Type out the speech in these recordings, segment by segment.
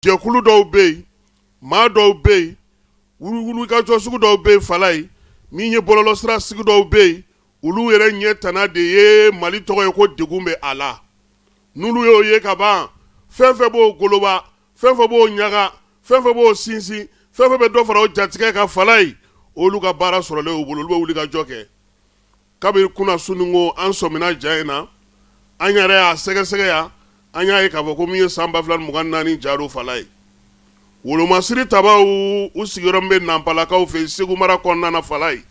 jɛkulu dɔw bɛ yen maa dɔw bɛ yen wulikajɔ sugu dɔw bɛ yen fala ye min ye bɔlɔlɔsira sigi dɔw bɛ yen olu yɛrɛ ɲɛ tana de ye Mali tɔgɔ ye ko degun bɛ a la n'olu y'o ye ka ban fɛn fɛn b'o goloba fɛn fɛn b'o ɲaga fɛn fɛn b'o sinsin fɛn fɛn bɛ dɔ fara o jatigɛ ka fala ye olu ka baara sɔrɔlen y'u bolo olu bɛ wulikajɔ kɛ kabiri kunna sunuko an sɔmina ja in na an yɛrɛ y'a sɛgɛsɛgɛ yan an y'a ye k'a fɔ ko min ye san 2024 jaro fala ye wolomasiri tabaw u sigiyɔrɔ bɛ Nampalakaw fɛ Segu mara kɔnɔna na fala ye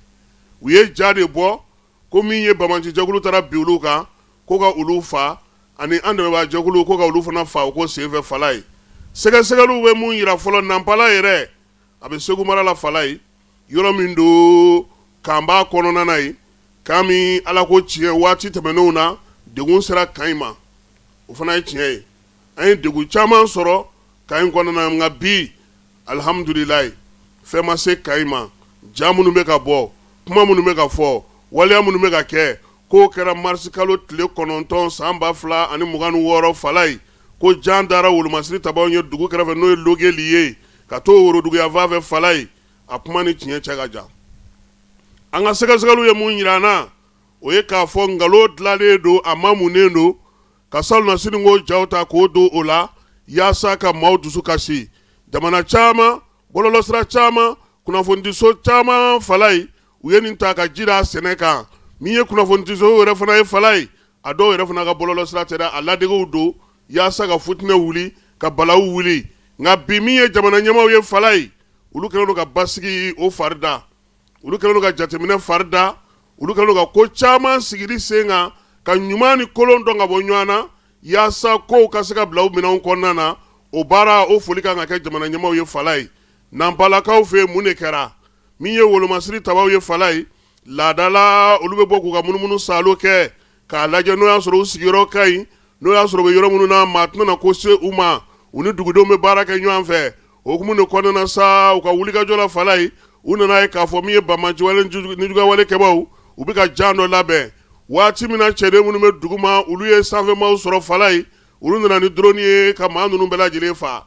u ye ja de bɔ ko min ye Bamanci jɛkulu taara bi olu kan ko ka olu fa ani an dɛmɛbaa jɛkulu ko ka olu fana fa o ko senfɛ fala ye sɛgɛsɛgɛliw bɛ mun yira fɔlɔ Nampala yɛrɛ a bɛ Segu mara la fala ye yɔrɔ min do k'an b'a kɔnɔna na ye k'an min Ala ko tiɲɛ waati tɛmɛnenw na degun sera kan ma o fana ye tiɲɛ ye an ye degun caman sɔrɔ kan kɔnɔna na nka bi alhamdulilayi fɛn ma se kan ma ja minnu bɛ ka bɔ kuma minnu bɛ ka fɔ waleya minnu bɛ ka kɛ k'o kɛra marisi kalo tile 9 san 2026 fala ye ko jan dara wolomasiri tabaw ye dugu kɛrɛfɛ n'o ye logeli ye ka t'o woroduguya fan fɛ fala ye a kuma ni tiɲɛ cɛ ka jan an ka sɛgɛsɛgɛliw ye mun yira an na o ye k'a fɔ nkalon dilanlen don a ma munnen don ka salona siniko jaw ta k'o don o la yaasa ka maaw dusu kasi jamana caman bɔlɔlɔsira caman kunnafonidiso caman fala ye u ye nin ta ka jira sɛnɛ kan min ye kunnafonidiso yɛrɛ fana ye fala ye a dɔw yɛrɛ fana ka bɔlɔlɔsira tɛ a ladegew don yaasa ka futinɛ wuli ka balawu wuli nka bi min ye jamana ɲɛmaw ye fala ye olu kɛlen don ka basigi o fari da olu kɛlen don ka jateminɛ fari da olu kɛlen don ka ko caman sigili sen kan ka ɲuman ni kolon dɔn ka bɔ ɲɔgɔn na yaasa kow ka se ka bila u minɛnw kɔnɔna na o baara o foli kan ka kɛ jamana ɲɛmaw ye fala ye Nampalakaw fɛ mun de kɛra min ye wolomasiri tabaw ye fala ye laadala olu bɛ bɔ k'u ka munumunu salo kɛ k'a lajɛ n'o y'a sɔrɔ u sigiyɔrɔ ka ɲi n'o y'a sɔrɔ u bɛ yɔrɔ minnu na maa tɛna ko se u ma u ni dugudenw bɛ baara kɛ ɲɔgɔn fɛ o hukumu de kɔnɔna na sa u ka wulikajɔ la fala ye u nana ye k'a fɔ min ye Bamanci nijuguyawale kɛbaw u bɛ ka jan dɔ labɛn waati min na cɛden minnu bɛ dugu ma olu ye sanfɛmaaw sɔrɔ fala ye olu nana ni drone ye ka maa ninnu bɛɛ lajɛlen fa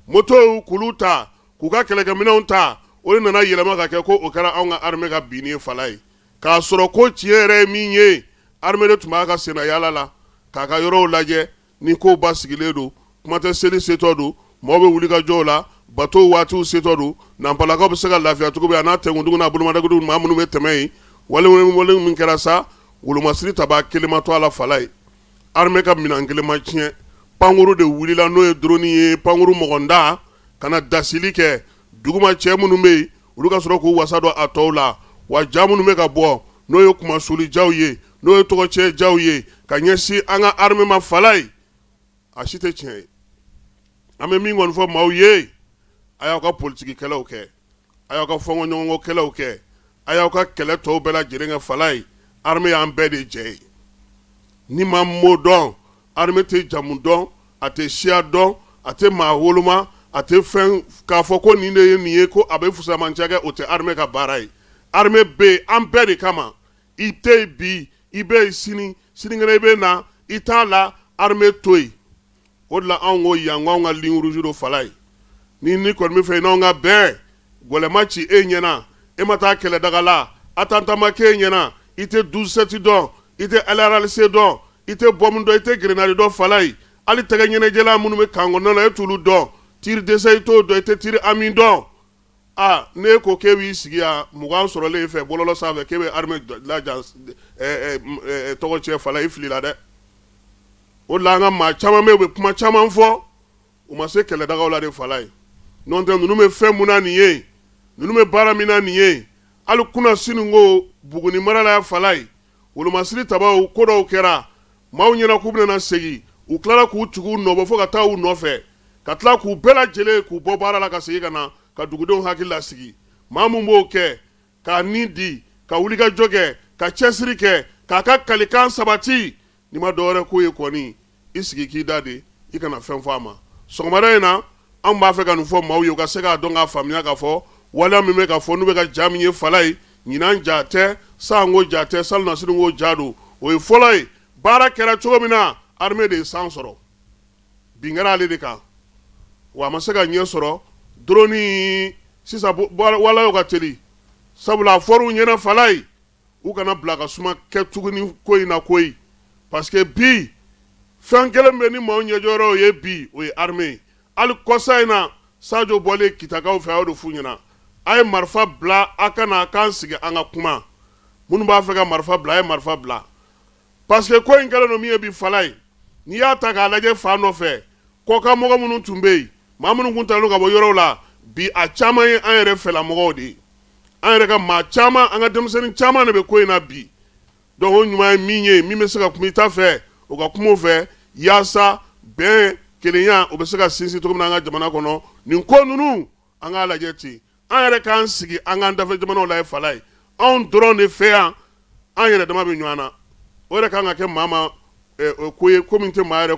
motow k'olu ta k'u ka kɛlɛkɛminɛnw ta o de nana yɛlɛma ka kɛ ko o kɛra anw ka armée ka binni ye fala ye k'a sɔrɔ ko tiɲɛ yɛrɛ ye min ye armée de tun b'a ka senna yaala la k'a ka yɔrɔw lajɛ ni kow basigilen don kuma tɛ seli setɔ don mɔgɔw bɛ wuli ka jɔw la bateau waatiw setɔ don Nampalakaw bɛ se ka lafiya cogo min a n'a tɛnkuntigiw n'a bolomadagudu maa minnu bɛ tɛmɛ yen wale min kɛra sa wolomasiri taba kelen ma to a la fala ye armée ka minɛn kelen ma tiɲɛ pankuru de wulila n'o ye drone ye pankuru mɔgɔnda ka na dasili kɛ duguma cɛ minnu bɛ yen olu ka sɔrɔ k'u wasa dɔn a tɔw la wa ja minnu bɛ ka bɔ n'o ye kumasuli jaw ye n'o ye tɔgɔcɛ jaw ye ka ɲɛsin an ka armée ma fala ye a si tɛ tiɲɛ ye an bɛ min kɔni fɔ maaw ye a y'aw ka politikikɛlaw kɛ a y'aw ka fɔnkɔɲɔgɔnkɔkɛlaw kɛ a y'aw ka kɛlɛ tɔw bɛɛ lajɛlen kɛ fala ye armée y'an bɛɛ de jɛ ye ni maa m'o dɔn armée tɛ jamu dɔn a tɛ siya dɔn a tɛ maa woloma a tɛ fɛn k'a fɔ ko nin de ye nin ye ko a bɛ fusamancɛ kɛ o tɛ armée ka baara ye armée bɛ yen an bɛɛ de kama i tɛ yen bi i bɛ yen sini sinikɛnɛ i bɛ na i t'a la armée to yen o de la anw ko yan ko anw ka ligne rouge do fala ye ni kɔni bɛ fɛ n'anw ka bɛn gɔlɛma ci e ɲɛna e ma taa kɛlɛdaga la attentat ma k'e ɲɛna i tɛ 12-7 dɔn i tɛ LRLC dɔn i tɛ bombe dɔn i tɛ grenade dɔn fala ye hali tɛgɛ ɲɛnajɛla minnu bɛ kan kɔnɔna la e t'olu dɔn tir d'essai i t'o dɔn i tɛ tir ami dɔn ne ko k'e b'i sigi yan 20 sɔrɔlen e fɛ bɔlɔlɔ sanfɛ k'e bɛ armée lajan tɔgɔ cɛ fala i filila dɛ o de la an ka maa caman bɛ yen u bɛ kuma caman fɔ u ma se kɛlɛdagaw la de fala ye n'o tɛ ninnu bɛ fɛn mun na nin ye ninnu bɛ baara min na nin ye hali kunna siniko Buguni mara la fala ye wolomasiri tabaw ko dɔw kɛra maaw ɲɛna k'u bɛna segin u tilala k'u tugu nɔbɔ fo ka taa u nɔfɛ ka tila k'u bɛɛ lajɛlen k'u bɔ baara la ka segin ka na ka dugudenw hakili lasigi maa mun b'o kɛ k'a nin di ka wulikajɔ kɛ ka cɛsiri kɛ k'a ka kalikan sabati n'i ma dɔwɛrɛ k'o ye kɔni i sigi k'i da de i kana fɛn fɔ a ma sɔgɔmada in na anw b'a fɛ ka nin fɔ maaw ye u ka se k'a dɔn k'a faamuya k'a fɔ waleya min bɛ ka fɔ n'u bɛ ka ja min ye fala ye ɲinan ja tɛ san ko ja tɛ salona sini ko ja don o ye fɔlɔ ye baara kɛra cogo min na armée de ye san sɔrɔ bin kɛra ale de kan wa ma se ka ɲɛ sɔrɔ drone sisan wala ka teli sabula foru ɲɛna fala ye u kana bila ka suma kɛ tuguni ko in na koyi parce que bi fɛn kelen bɛ ni maaw ɲɛjɔyɔrɔ ye bi o ye armée hali kɔsa in na Sadio bɔlen kitakaw fɛ a y'o de f'u ɲɛna a ye marifa bila a kana k'an sigi an ka kuma minnu b'a fɛ ka marifa bila a ye marifa bila parce que ko in kɛlen don min ye bi fala ye n'i y'a ta k'a lajɛ fan nɔfɛ kɔkan mɔgɔ minnu tun bɛ yen maa minnu tun talen ka bɔ yɔrɔw la bi a caman ye an yɛrɛ fɛlamɔgɔw de ye an yɛrɛ ka maa caman an ka denmisɛnnin caman de bɛ ko in na bi donc o ɲuman ye min ye min bɛ se ka kuma i ta fɛ o ka kuma o fɛ yaasa bɛn kelenya o bɛ se ka sinsin cogo min na an ka jamana kɔnɔ nin ko ninnu an k'a lajɛ ten an yɛrɛ k'an sigi an k'an dafɛ jamanaw la ye fala ye anw dɔrɔn de fɛ yan an yɛrɛ dama bɛ ɲɔgɔn na o yɛrɛ kan ka kɛ maa ma ko ye ko min tɛ maa yɛrɛ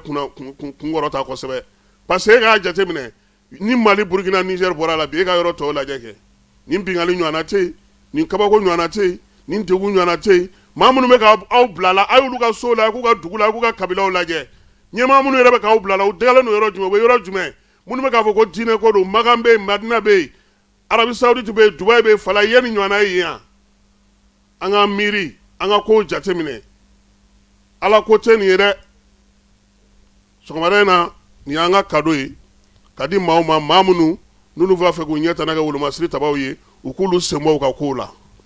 kunkɔrɔta kosɛbɛ parce que e k'a jateminɛ ni Mali Burkina Niger bɔra la bi e ka yɔrɔ tɔw lajɛ kɛ nin bingali ɲɔgɔnna tɛ yen nin kabako ɲɔgɔnna tɛ yen nin degun ɲɔgɔnna tɛ yen maa minnu bɛ k'aw bila la a y'olu ka so la a k'u ka dugu la a k'u ka kabilaw lajɛ ɲɛmaa minnu yɛrɛ bɛ k'aw bila la u dɛgɛlen don yɔrɔ jumɛn u bɛ yɔrɔ jumɛn minnu bɛ k'a fɔ ko diinɛ ko don Makan bɛ yen Madina bɛ yen Arabi Saoudite bɛ yen Dubaï bɛ yen fala ye nin ɲɔgɔnna ye yan an ka miiri an ka kow jateminɛ ala ko tɛ nin ye dɛ sɔgɔmada in na nin y'an ka cadeau ye ka di maaw ma maa minnu n'olu b'a fɛ k'u ɲɛ tana kɛ wolomasiri tabaw ye u k'olu senbɔ u ka kow la